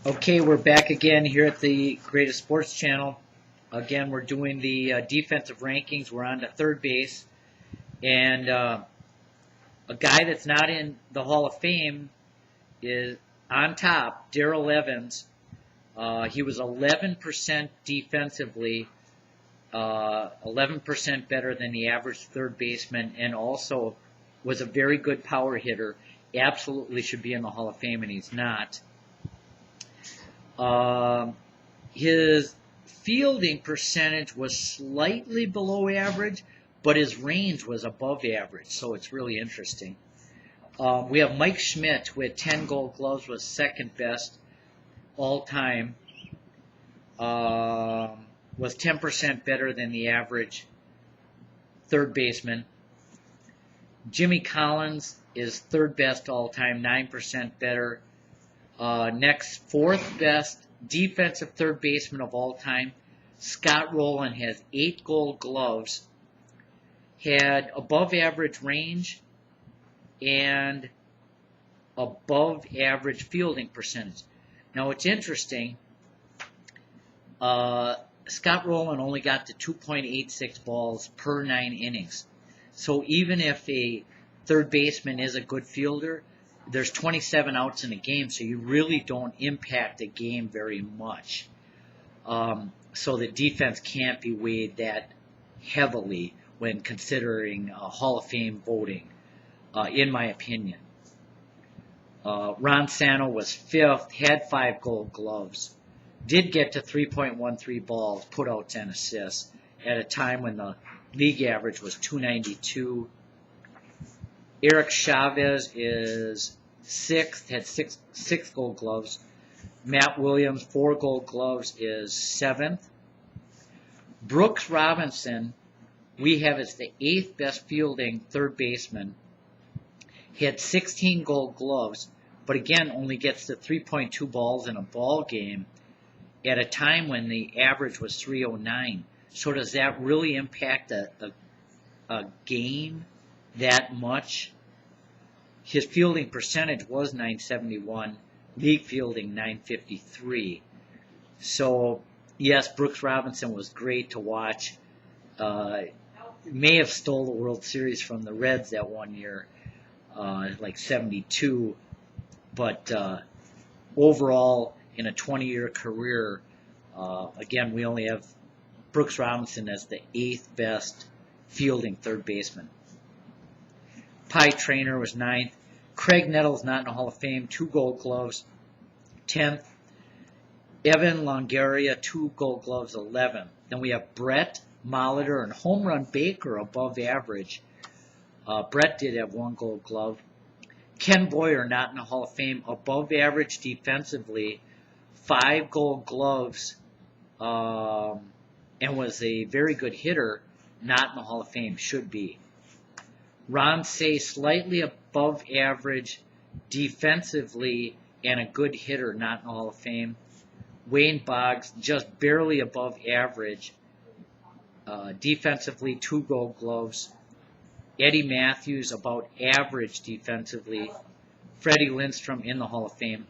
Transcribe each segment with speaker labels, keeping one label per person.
Speaker 1: Okay, we're back again here at the Greatest Sports Channel. Again, we're doing the defensive rankings. We're on to third base. And a guy that's not in the Hall of Fame is on top, Darrell Evans. He was 11% defensively, 11% better than the average third baseman, and also was a very good power hitter. Absolutely should be in the Hall of Fame, and he's not. His fielding percentage was slightly below average, but his range was above average, so it's really interesting. We have Mike Schmidt, who had 10 Gold Gloves, was second best all time. Was 10% better than the average third baseman. Jimmy Collins is third best all time, 9% better. Next, fourth best defensive third baseman of all time, Scott Rowland, has 8 Gold Gloves, had above average range and above average fielding percentage. Now, it's interesting. Scott Rowland only got to 2.86 balls per 9 innings. So even if a third baseman is a good fielder, there's 27 outs in a game, so you really don't impact a game very much. So the defense can't be weighed that heavily when considering Hall of Fame voting, in my opinion. Ron Santo was fifth, had 5 Gold Gloves, did get to 3.13 balls, putouts, and assists at a time when the league average was 292. Eric Chavez is sixth, had six Gold Gloves. Matt Williams, 4 Gold Gloves, is seventh. Brooks Robinson, we have as the 8th best fielding third baseman. He had 16 Gold Gloves, but again only gets to 3.2 balls in a ball game at a time when the average was 309. So does that really impact a game that much? His fielding percentage was .971, league fielding .953. So, yes, Brooks Robinson was great to watch. May have stole the World Series from the Reds that one year, like 72. But overall, in a 20-year career, again, we only have Brooks Robinson as the 8th best fielding third baseman. Pie Traynor was 9th. Craig Nettles not in the Hall of Fame, 2 Gold Gloves, 10th. Evan Longoria, 2 Gold Gloves, 11th. Then we have Brett Molitor and Home Run Baker above average. Brett did have 1 Gold Glove. Ken Boyer not in the Hall of Fame, above average defensively, 5 Gold Gloves, and was a very good hitter, not in the Hall of Fame, should be. Ron Say, slightly above average defensively and a good hitter, not in the Hall of Fame. Wayne Boggs, just barely above average, defensively, 2 Gold Gloves. Eddie Matthews, about average defensively. Freddie Lindstrom in the Hall of Fame.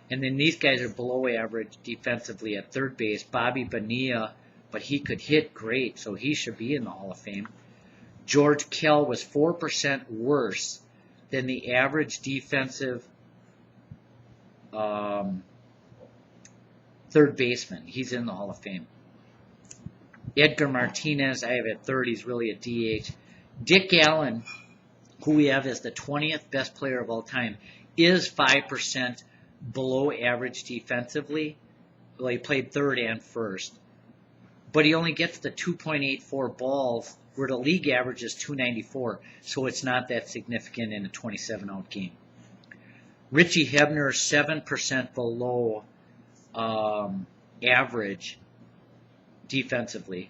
Speaker 1: And then these guys are below average defensively at third base. Bobby Bonilla, but he could hit great, so he should be in the Hall of Fame. George Kell was 4% worse than the average defensive third baseman. He's in the Hall of Fame. Edgar Martinez, I have at third. He's really a DH. Dick Allen, who we have as the 20th best player of all time, is 5% below average defensively. Well, he played third and first. But he only gets the 2.84 balls, where the league average is 294, so it's not that significant in a 27-out game. Richie Hebner, 7% below average defensively,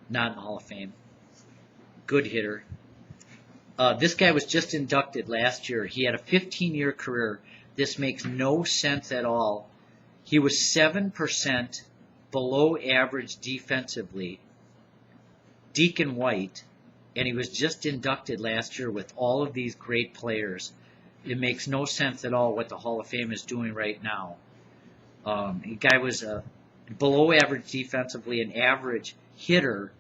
Speaker 1: not in the Hall of Fame. Good hitter. This guy was just inducted last year. He had a 15-year career. This makes no sense at all. He was 7% below average defensively, Deacon White, and he was just inducted last year with all of these great players. It makes no sense at all what the Hall of Fame is doing right now. The guy was below average defensively, an average hitter,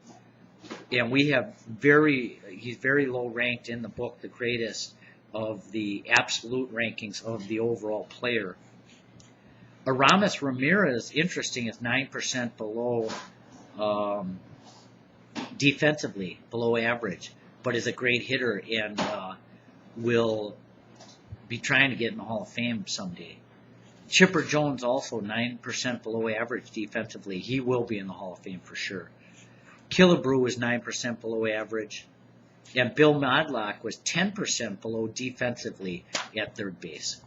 Speaker 1: and he's very low ranked in the book, the greatest of the absolute rankings of the overall player. Aramis Ramirez, interesting, is 9% below defensively, below average, but is a great hitter and will be trying to get in the Hall of Fame someday. Chipper Jones also 9% below average defensively. He will be in the Hall of Fame for sure. Killebrew was 9% below average. And Bill Madlock was 10% below defensively at third base.